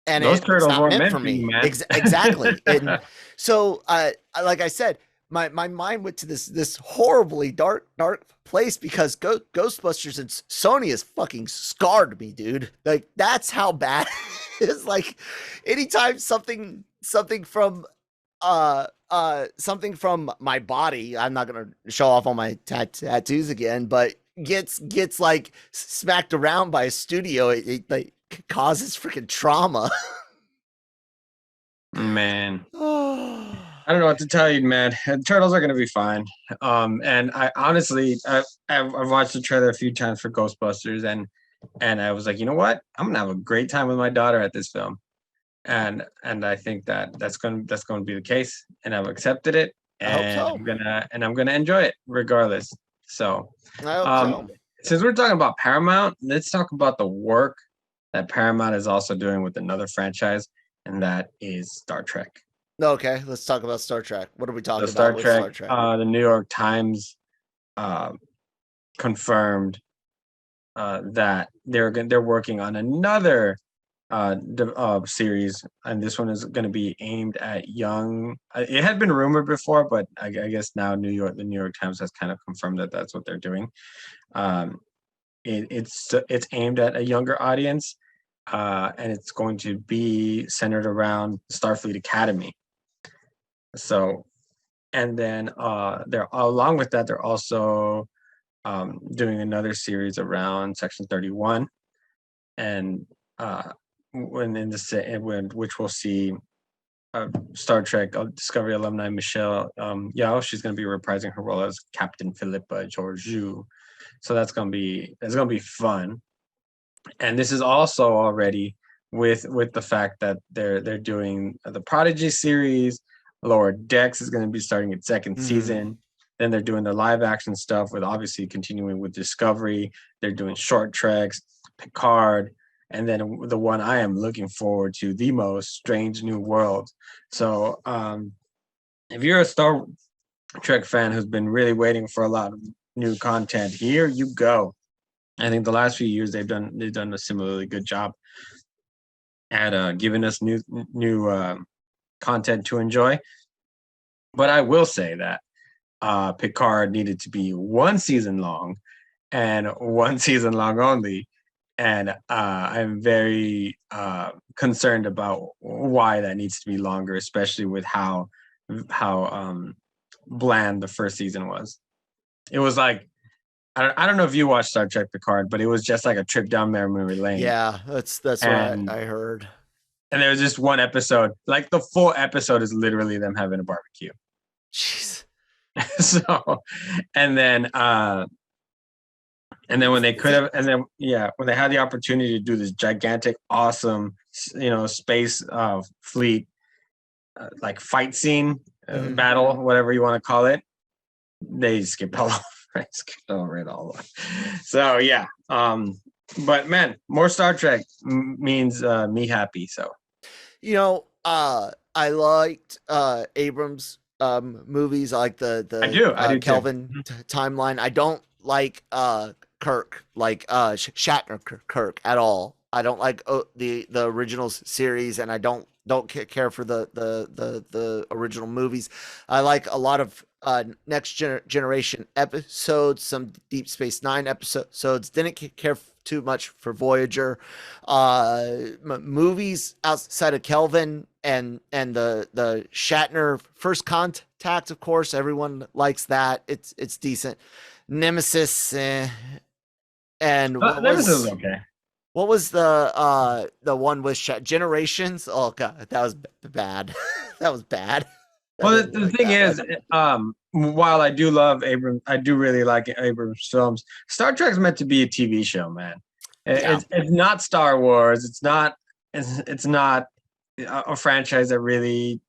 And those Turtles it's not weren't meant for me, man. Exactly. And so, like I said, my mind went to this horribly dark place because Ghostbusters and Sony has fucking scarred me, dude. Like, that's how bad it is. Like, anytime something from something from my body, I'm not gonna show off all my tattoos again, but gets like smacked around by a studio, it like causes freaking trauma. Man. I don't know what to tell you, man. Turtles are gonna be fine. And I honestly, I've watched the trailer a few times for Ghostbusters, and I was like, you know what? I'm gonna have a great time with my daughter at this film, and I think that's gonna be the case, and I've accepted it, and I hope so. I'm gonna enjoy it regardless. So, I hope so. since we're talking about Paramount, let's talk about the work that Paramount is also doing with another franchise, and that is Star Trek. Okay, let's talk about Star Trek. What are we talking Star about with Trek, Star Trek? The New York Times confirmed that they're working on another series, and this one is going to be aimed at young. It had been rumored before, but I guess now the New York Times has kind of confirmed that that's what they're doing. It's aimed at a younger audience, and it's going to be centered around Starfleet Academy. So, and then they're along with that, they're also doing another series around Section 31, and which we'll see Star Trek Discovery alumni Michelle Yeoh. She's going to be reprising her role as Captain Philippa Georgiou. So that's going to be fun. And this is also already with the fact that they're doing the Prodigy series. Lower Decks is going to be starting its second season. Then they're doing the live action stuff with obviously continuing with Discovery. They're doing Short Treks, Picard, and then the one I am looking forward to the most, Strange New Worlds. So if you're a Star Trek fan who's been really waiting for a lot of new content, here you go. I think the last few years they've done a similarly good job at giving us new content to enjoy. But I will say that Picard needed to be 1 season long and 1 season long only. And I'm very concerned about why that needs to be longer, especially with how bland the first season was. It was like, I don't know if you watched Star Trek Picard, but it was just like a trip down memory lane. Yeah, that's what I heard. And there was just one episode, like the full episode is literally them having a barbecue. Jeez. So, and then when they could have, when they had the opportunity to do this gigantic, awesome, space fleet, like fight scene, battle, whatever you want to call it, they skipped all over. Skipped over it all. So yeah, but man, more Star Trek means me happy. So, I liked Abrams movies. I like the I do Kelvin timeline. I don't like Kirk, like Shatner Kirk at all. don't like the original series, and I don't care for the original movies. I like a lot of Next Generation episodes, some Deep Space Nine episodes. Didn't care too much for Voyager. Movies outside of Kelvin and the Shatner First Contact, of course, everyone likes that. It's decent. Nemesis, and Nemesis is okay. what was the one with Generations? Oh god, that was bad. That was bad. Well, the thing is, while I do love Abrams, I do really like Abrams films. Star Trek's meant to be a TV show, man. It's not Star Wars. It's not a franchise that really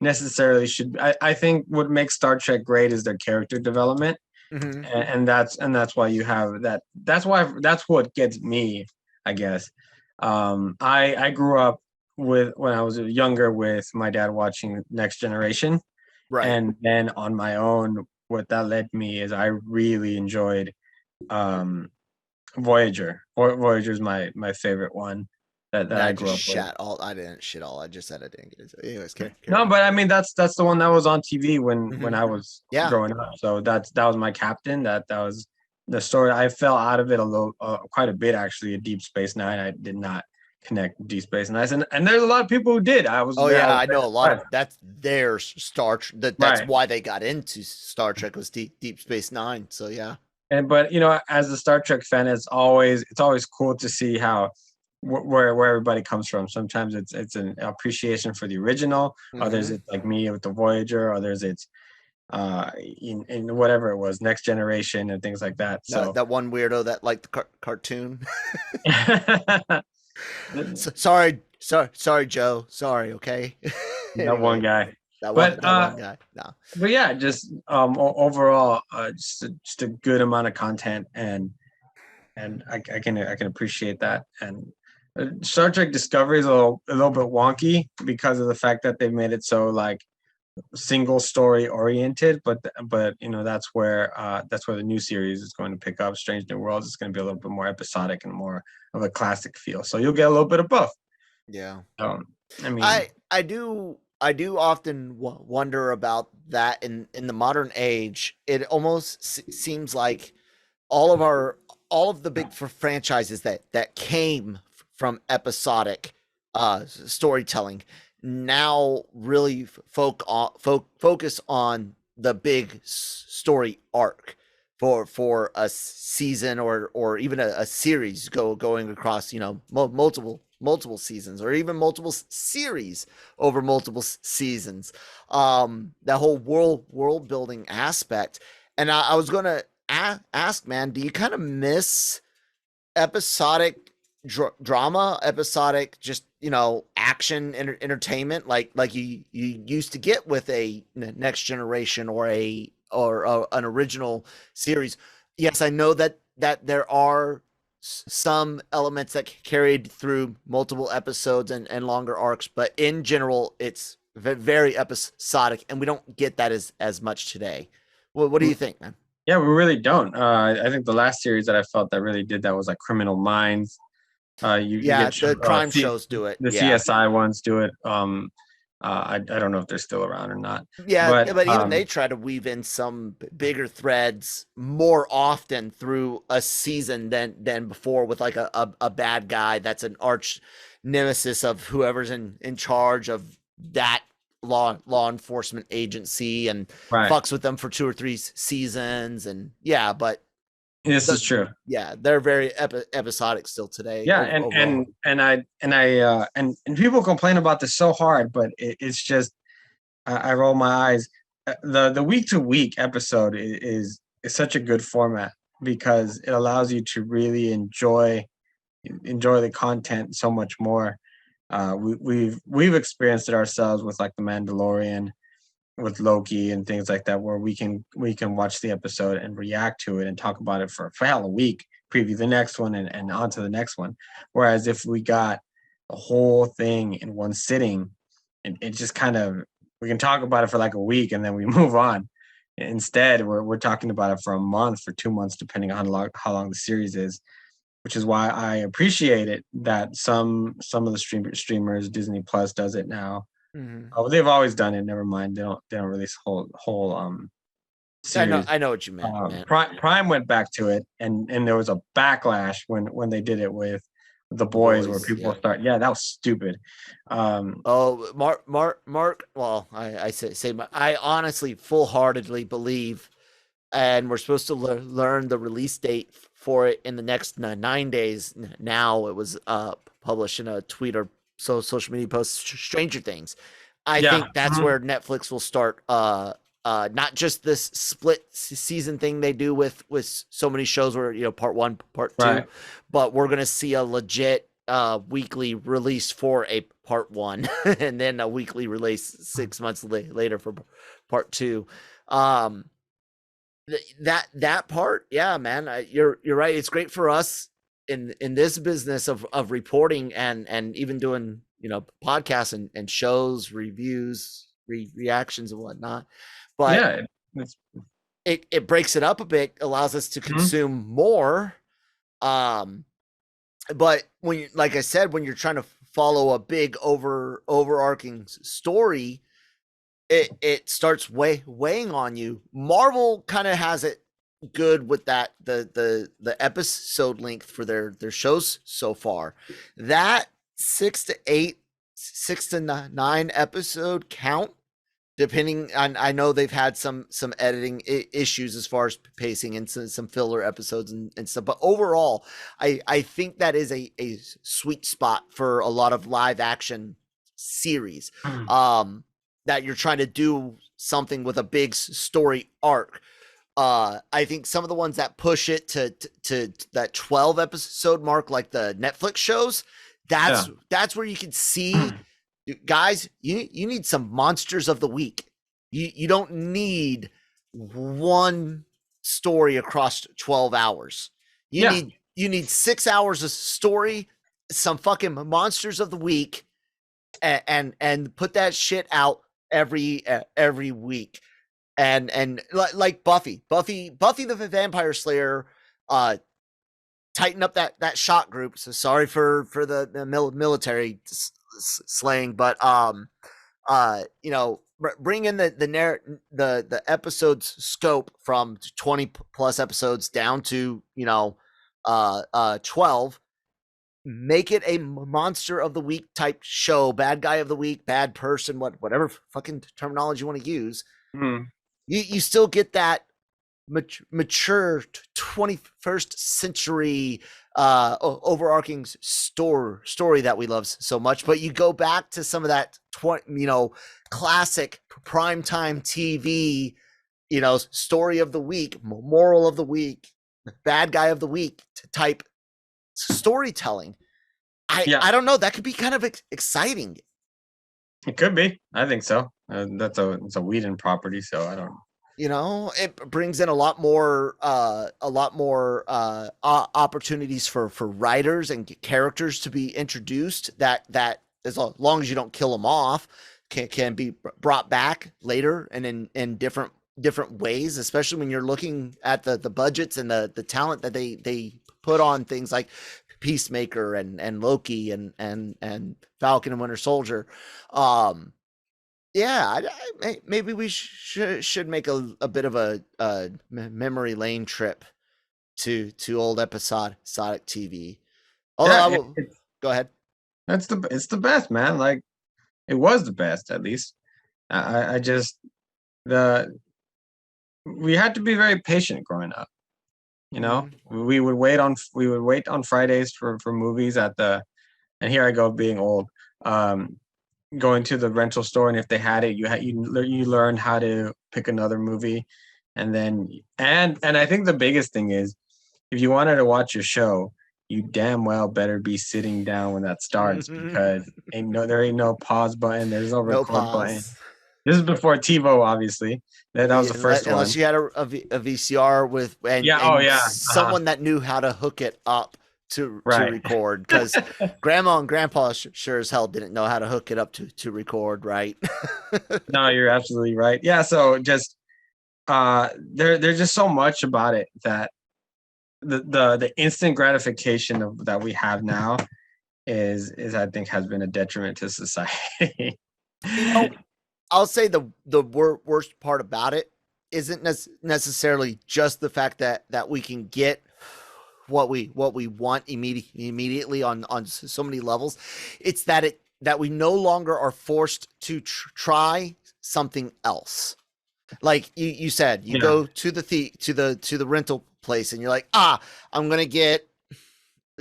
necessarily should. I think what makes Star Trek great is their character development, and that's why you have that. That's what gets me, I guess. I grew up when I was younger with my dad watching Next Generation, Right. And then on my own, what that led me is I really enjoyed Voyager. Voyager's my favorite one that I grew up with. I didn't shit all. I just said I didn't get it. Anyways, No, but I mean that's the one that was on TV when I was growing up. So that was my captain. That was the story. I fell out of it quite a bit actually. In Deep Space Nine, I did not connect Deep Space Nine, and there's a lot of people who did. I know a lot of that's their Star. That's why they got into Star Trek was Deep Space Nine. So yeah. But as a Star Trek fan, it's always cool to see how where everybody comes from. Sometimes it's an appreciation for the original. Others it's like me with the Voyager. Others it's in whatever it was, Next Generation and things like that. So that one weirdo that liked the cartoon. Sorry, Joe. Sorry, okay. That one guy. That one guy. No. But yeah, just overall, just a good amount of content, and I can appreciate that. And Star Trek Discovery is a little bit wonky because of the fact that they've made it so like single story oriented. But that's where the new series is going to pick up. Strange New Worlds is going to be a little bit more episodic and more of a classic feel. So you'll get a little bit of both. Yeah. I mean, I do often wonder about that in the modern age. It almost seems like all of the big franchises that came from episodic storytelling now really focus on the big story arc for a season or even a series going across multiple seasons or even multiple series over multiple seasons. That whole world building aspect. And I was going to ask, man, do you kind of miss episodic drama, episodic just action entertainment like you used to get with a Next Generation or an original series? Yes, I know that there are some elements that carried through multiple episodes and longer arcs, but in general, it's very episodic, and we don't get that as much today. Well, what do you think, man? Yeah, we really don't. I think the last series that I felt that really did that was like Criminal Minds. The crime shows do it. The CSI ones do it. I don't know if they're still around or not. Yeah, but even they try to weave in some bigger threads more often through a season than before, with like a bad guy that's an arch nemesis of whoever's in charge of that law enforcement agency and fucks with them for 2 or 3 seasons. And but this is true. Yeah, they're very episodic still today. Yeah, and people complain about this so hard, but it's just I roll my eyes. The week to week episode is such a good format because it allows you to really enjoy the content so much more. We've experienced it ourselves with like The Mandalorian, with Loki and things like that, where we can watch the episode and react to it and talk about it for hell a week, preview the next one and on to the next one. Whereas if we got the whole thing in one sitting, it just kind of, we can talk about it for like a week and then we move on. Instead, we're talking about it for a month, for 2 months, depending on how long the series is. which is why I appreciate it that some of the streamers, Disney Plus does it now. Oh, they've always done it. Never mind. They don't release whole series. I know what you meant, man. Prime went back to it, and there was a backlash when they did it with the boys where people start. Yeah, that was stupid. Mark. Well, I say I honestly, full-heartedly believe, and we're supposed to learn the release date for it in the next 9 days. Now it was published in a tweet or social media post. Stranger Things. I think that's where Netflix will start. Not just this split season thing they do with so many shows where part 1, part 2, but we're gonna see a legit weekly release for a part 1, and then a weekly release 6 months later for part 2. That part, yeah, man, you're right. It's great for us in this business of reporting and even doing podcasts and shows, reviews, reactions and whatnot. But it breaks it up a bit, allows us to consume more. But when like I said, when you're trying to follow a big overarching story, it starts weighing on you. Marvel kind of has it good with that the episode length for their shows so far. That 6 to 9 episode count, depending on, I know they've had some editing issues as far as pacing and some filler episodes and stuff, but overall I think that is a sweet spot for a lot of live action series that you're trying to do something with a big story arc. I think some of the ones that push it to that 12 episode mark, like the Netflix shows, that's where you can see, guys, you need some monsters of the week. You don't need one story across 12 hours. You need 6 hours of story, some fucking monsters of the week, and put that shit out every week. And like Buffy the Vampire Slayer, tighten up that shot group. So sorry for the military slaying, but bring in the episodes scope from 20 plus episodes down to 12. Make it a monster of the week type show, bad guy of the week, bad person, whatever fucking terminology you want to use. You still get that mature 21st century overarching story that we love so much, but you go back to some of that classic primetime TV story of the week, moral of the week, bad guy of the week type storytelling. I don't know, that could be kind of exciting. It could be. I think so. It's a Whedon property, so I don't know. It brings in a lot more opportunities for writers and characters to be introduced that as long as you don't kill them off can be brought back later and in different ways, especially when you're looking at the budgets and the talent that they put on things like Peacemaker and Loki and Falcon and Winter Soldier. Maybe we should make a bit of a memory lane trip to old episodic TV. Although go ahead. It's the best, man. Like, it was the best, at least. We had to be very patient growing up. We would wait on Fridays for movies and here I go being old. Going to the rental store, and if they had it, you learn how to pick another movie, and I think the biggest thing is, if you wanted to watch a show, you damn well better be sitting down when that starts, because there ain't no pause button, there's no record button. This is before TiVo, obviously. That was the first one. Unless you had a VCR with someone that knew how to hook it up to record, because grandma and grandpa sure as hell didn't know how to hook it up to record, right? No, you're absolutely right. Yeah, so just there's just so much about it that the instant gratification that we have now is I think has been a detriment to society. I'll say the worst part about it isn't necessarily just the fact that we can get what we want immediately on so many levels. It's that we no longer are forced to try something else. Like you said, you go to the rental place and you're like, I'm gonna get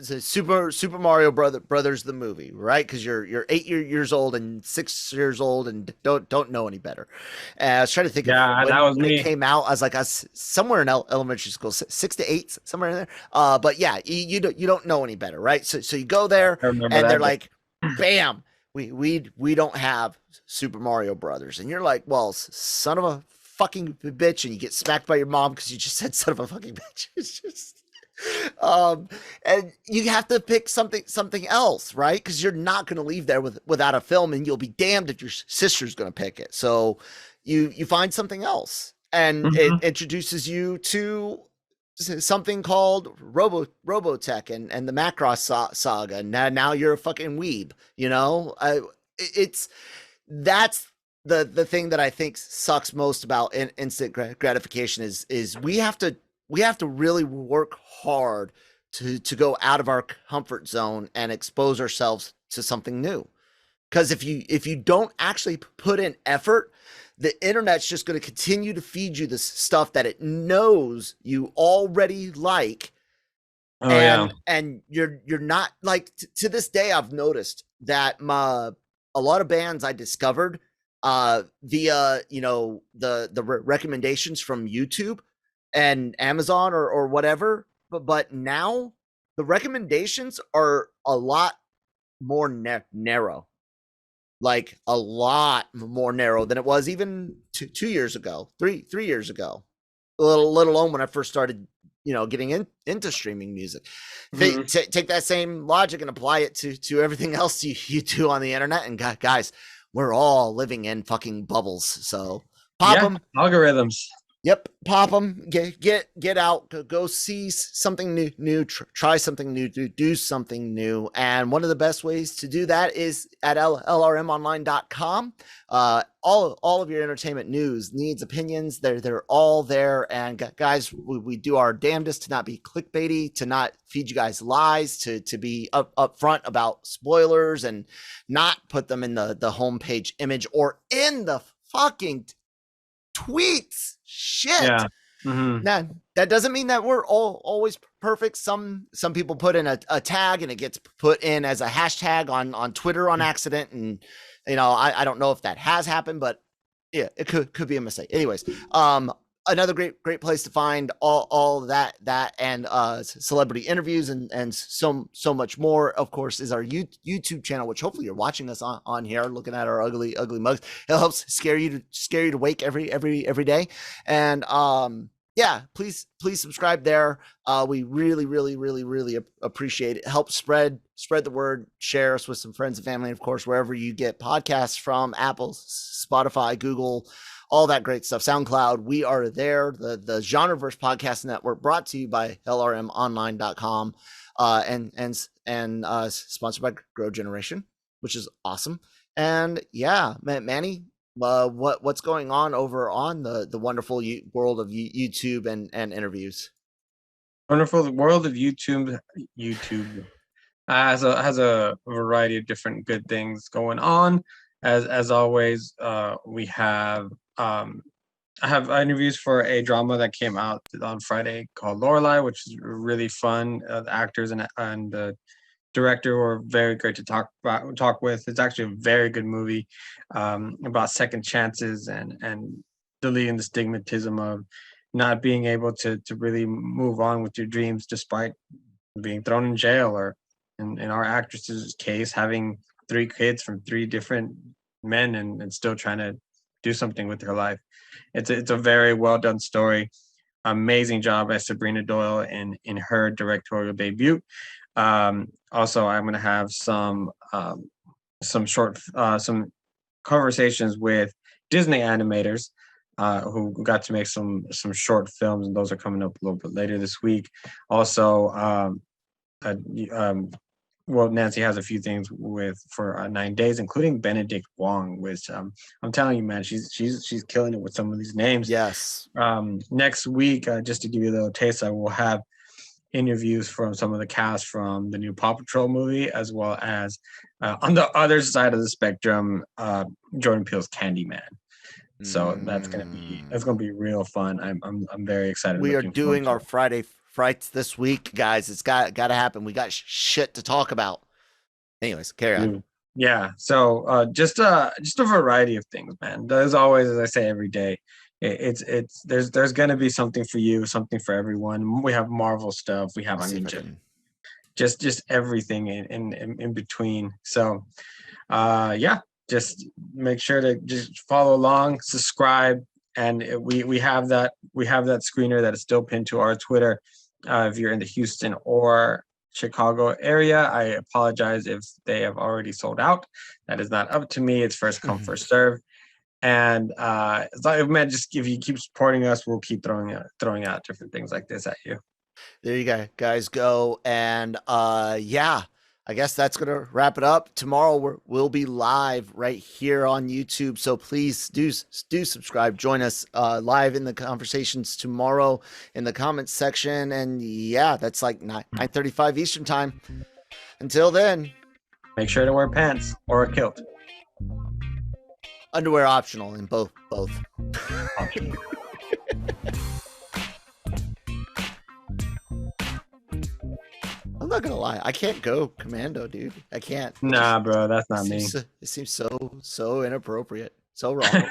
Super Mario Brothers the movie, right? Because you're 8 years old and 6 years old and don't know any better. I was trying to think of when it came out. I was like, I was somewhere in elementary school, 6 to 8, somewhere in there. But yeah, you don't know any better, right? So you go there and they're like, bam, we don't have Super Mario Brothers, and you're like, well, son of a fucking bitch, and you get smacked by your mom because you just said son of a fucking bitch. It's just. And you have to pick something else, right? Because you're not going to leave there without a film, and you'll be damned if your sister's going to pick it. So you find something else, and it introduces you to something called Robotech and the Macross saga. Now you're a fucking weeb, you know. That's the thing that I think sucks most about instant gratification is we have to really work hard to go out of our comfort zone and expose ourselves to something new. Because if you don't actually put in effort, the internet's just going to continue to feed you this stuff that it knows you already like. And you're not like to this day, I've noticed that a lot of bands I discovered via the recommendations from YouTube and Amazon or whatever, but now the recommendations are a lot more narrow, like a lot more narrow than it was even 2 years ago, three years ago, let alone when I first started, getting into streaming music. Take that same logic and apply it to everything else you do on the internet. And guys, we're all living in fucking bubbles. So pop them. Algorithms. Yep, pop them. Get out. Go see something new. Try something new. Do something new. And one of the best ways to do that is at LRMonline.com. All of your entertainment news, needs, opinions, they're all there. And guys, we do our damnedest to not be clickbaity, to not feed you guys lies, to be upfront about spoilers, and not put them in the homepage image or in the fucking tweets. Shit. Yeah. Now, that doesn't mean that we're always perfect. Some people put in a tag and it gets put in as a hashtag on Twitter on accident, and I don't know if that has happened, but yeah, it could be a mistake. Anyways, another great place to find all that and celebrity interviews and so much more, of course, is our YouTube channel, which hopefully you're watching us on here, looking at our ugly mugs. It helps scare you to wake every day. And yeah, please subscribe there. We really appreciate it. Help spread the word, share us with some friends and family, and of course, wherever you get podcasts from, Apple, Spotify, Google, all that great stuff. SoundCloud, we are there. The Genreverse Podcast Network, brought to you by LRMonline.com, and sponsored by Grow Generation, which is awesome. And yeah, Manny, what's going on over on the wonderful world of YouTube and interviews? Wonderful world of YouTube has a variety of different good things going on. As always, we have I have interviews for a drama that came out on Friday called Lorelei, which is really fun. The actors and the director were very great to talk with. It's actually a very good movie about second chances and deleting the stigmatism of not being able to really move on with your dreams despite being thrown in jail, or in our actress's case, having 3 kids from 3 different men and still trying to do something with her life. It's a very well done story. Amazing job by Sabrina Doyle in her directorial debut. Also, I'm going to have some conversations with Disney animators who got to make some short films, and those are coming up a little bit later this week. Also, well, Nancy has a few things for 9 days, including Benedict Wong, which I'm telling you, man, she's killing it with some of these names. Yes. Next week, just to give you a little taste, I will have interviews from some of the cast from the new Paw Patrol movie, as well as on the other side of the spectrum, Jordan Peele's Candyman. So that's gonna be real fun. I'm very excited. We are doing our Friday Frights this week, guys. It's got to happen. We got shit to talk about. Anyways, carry on. Yeah. So just a variety of things, man. As always, as I say every day, there's gonna be something for you, something for everyone. We have Marvel stuff. We have just everything in between. So yeah, just make sure to just follow along, subscribe, and we have that screener that is still pinned to our Twitter. If you're in the Houston or Chicago area, I apologize if they have already sold out. That is not up to me. It's first come, first serve. And man, just if you keep supporting us, we'll keep throwing out different things like this at you. There you guys go. And yeah, I guess that's going to wrap it up. Tomorrow we'll be live right here on YouTube. So please do subscribe. Join us live in the conversations tomorrow in the comments section. And yeah, that's like 9:35 Eastern time. Until then, make sure to wear pants or a kilt. Underwear optional in both. Optional. I'm not gonna lie, I can't go commando, dude. I can't. Nah, bro, that's not me. It seems so inappropriate, so wrong.